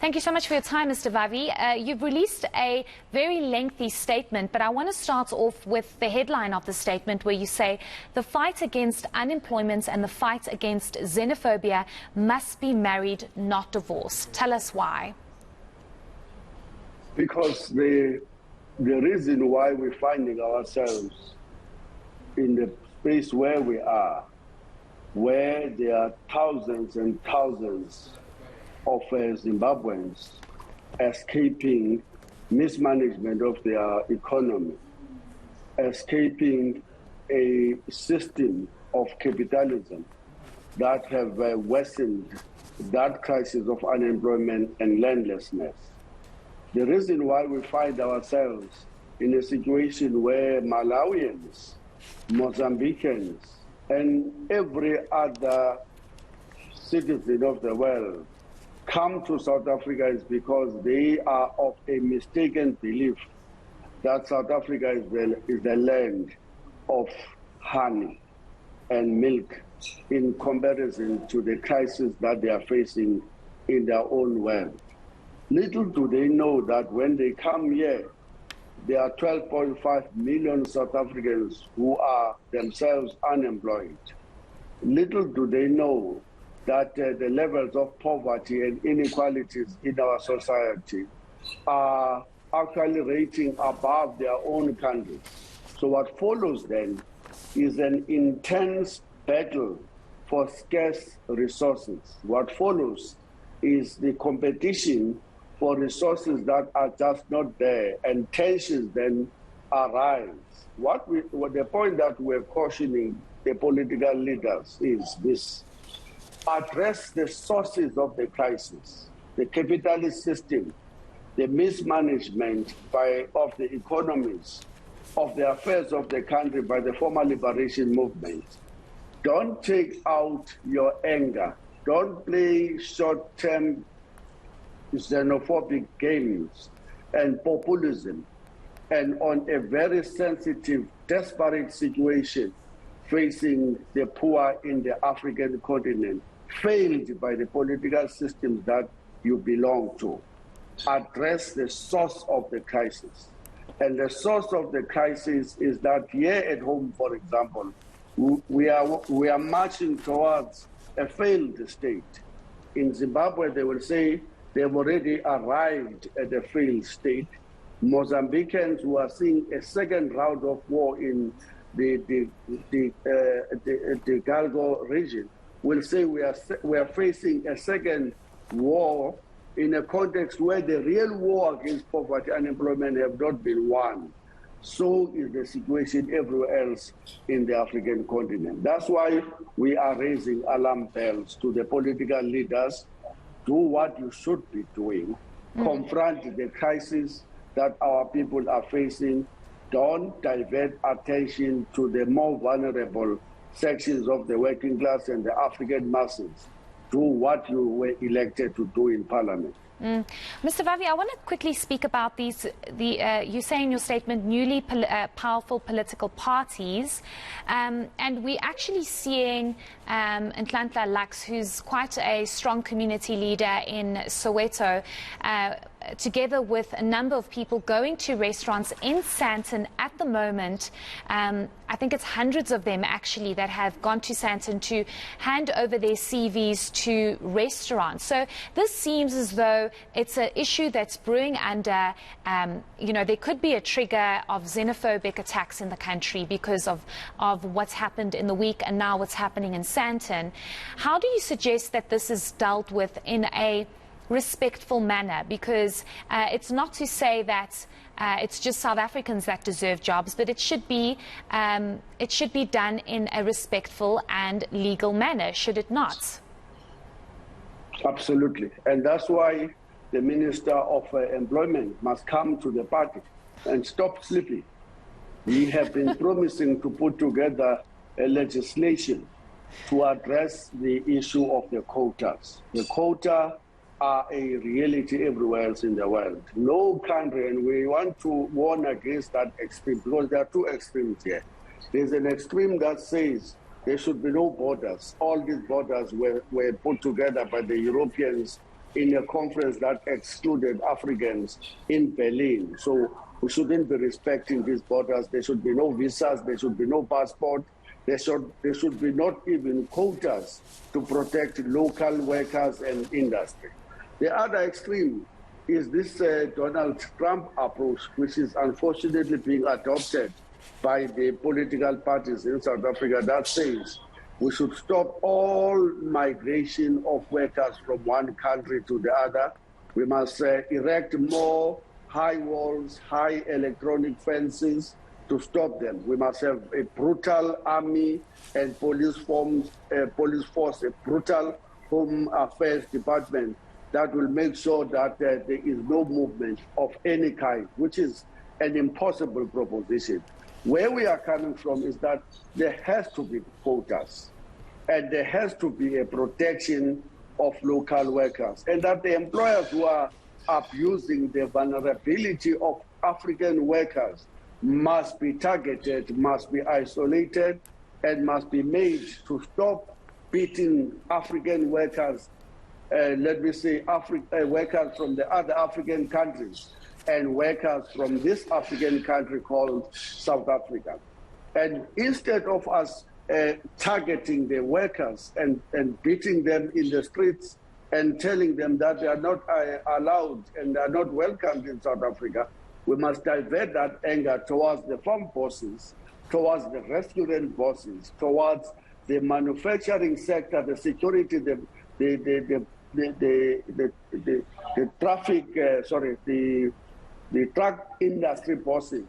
Thank you so much for your time, Mr. Vavi. You've released a very lengthy statement, but I want to start off with the headline of the statement where you say the fight against unemployment and the fight against xenophobia must be married, not divorced. Tell us why. Because the reason why we're finding ourselves in the space where we are, where there are thousands and thousands of Zimbabweans escaping mismanagement of their economy, escaping a system of capitalism that have worsened that crisis of unemployment and landlessness. The reason why we find ourselves in a situation where Malawians, Mozambicans, and every other citizen of the world come to South Africa is because they are of a mistaken belief that South Africa is the land of honey and milk in comparison to the crisis that they are facing in their own world. Little do they know that when they come here, there are 12.5 million South Africans who are themselves unemployed. Little do they know that the levels of poverty and inequalities in our society are actually rating above their own countries. So what follows then is an intense battle for scarce resources. What follows is the competition for resources that are just not there, and tensions then arise. The point that we're cautioning the political leaders is this: address the sources of the crisis, the capitalist system, the mismanagement of the economies, of the affairs of the country by the former liberation movement. Don't take out your anger. Don't play short-term xenophobic games and populism, and on a very sensitive, desperate situation facing the poor in the African continent, failed by the political systems that you belong to. Address the source of the crisis. And the source of the crisis is that here at home, for example, we are marching towards a failed state. In Zimbabwe, they will say they've already arrived at a failed state. Mozambicans who are seeing a second round of war in the Galgo region will say we are facing a second war in a context where the real war against poverty and unemployment have not been won. So is the situation everywhere else in the African continent. That's why we are raising alarm bells to the political leaders. Do what you should be doing. Confront the crisis that our people are facing. Don't divert attention to the more vulnerable sections of the working class and the African masses. Do what you were elected to do in Parliament. Mr. Vavi, I want to quickly speak about you say in your statement, newly powerful political parties, and we're actually seeing Nhlanhla Lux, who's quite a strong community leader in Soweto, together with a number of people going to restaurants in Sandton at the moment. I think it's hundreds of them actually that have gone to Sandton to hand over their CVs to restaurants. So this seems as though it's an issue that's brewing under, there could be a trigger of xenophobic attacks in the country because of what's happened in the week and now what's happening in Sandton. How do you suggest that this is dealt with in a respectful manner? Because it's not to say that it's just South Africans that deserve jobs, but it should be done in a respectful and legal manner, should it not? Absolutely, and that's why the Minister of Employment must come to the party and stop sleeping. We have been promising to put together a legislation to address the issue of the quotas. The quota are a reality everywhere else in the world. No country, and we want to warn against that extreme, because there are two extremes here. There's an extreme that says there should be no borders. All these borders were put together by the Europeans in a conference that excluded Africans in Berlin. So we shouldn't be respecting these borders. There should be no visas, there should be no passport, there should be not even quotas to protect local workers and industry. The other extreme is this Donald Trump approach, which is unfortunately being adopted by the political parties in South Africa, that says we should stop all migration of workers from one country to the other. We must erect more high walls, high electronic fences to stop them. We must have a brutal army and police force, a brutal Home Affairs Department that will make sure that there is no movement of any kind, which is an impossible proposition. Where we are coming from is that there has to be quotas and there has to be a protection of local workers, and that the employers who are abusing the vulnerability of African workers must be targeted, must be isolated, and must be made to stop beating African workers, let me say workers from the other African countries and workers from this African country called South Africa. And instead of us targeting the workers and beating them in the streets and telling them that they are not allowed and they are not welcomed in South Africa, we must divert that anger towards the farm bosses, towards the restaurant bosses, towards the manufacturing sector, the security, the truck industry bosses,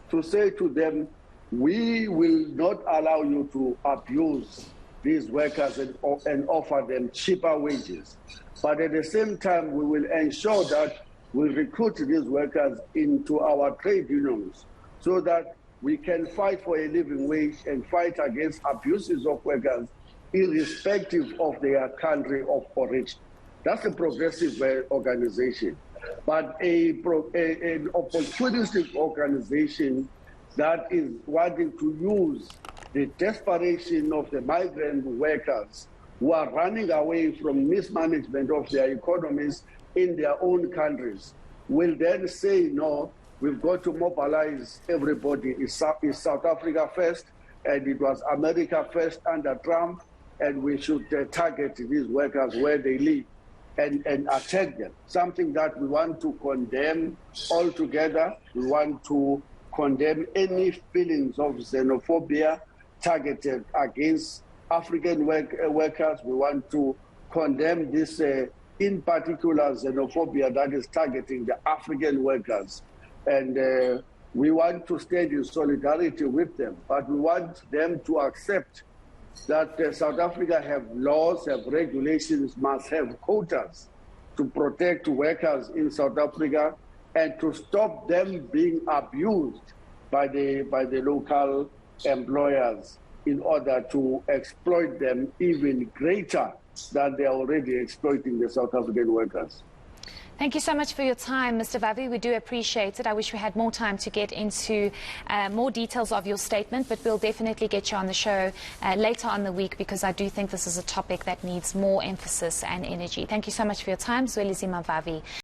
to say to them, we will not allow you to abuse these workers and offer them cheaper wages. But at the same time, we will ensure that we recruit these workers into our trade unions so that we can fight for a living wage and fight against abuses of workers irrespective of their country of origin. That's a progressive organization. But an opportunistic organization that is wanting to use the desperation of the migrant workers who are running away from mismanagement of their economies in their own countries will then say, no, we've got to mobilize everybody. It's South Africa first, and it was America first under Trump, and we should target these workers where they live and attack them. Something that we want to condemn altogether. We want to condemn any feelings of xenophobia targeted against African workers. We want to condemn this, in particular, xenophobia that is targeting the African workers. And we want to stand in solidarity with them, but we want them to accept that South Africa have laws, have regulations, must have quotas to protect workers in South Africa and to stop them being abused by the local employers in order to exploit them even greater than they are already exploiting the South African workers. Thank you so much for your time, Mr. Vavi. We do appreciate it. I wish we had more time to get into more details of your statement, but we'll definitely get you on the show later on the week because I do think this is a topic that needs more emphasis and energy. Thank you so much for your time, Zwelinzima Vavi.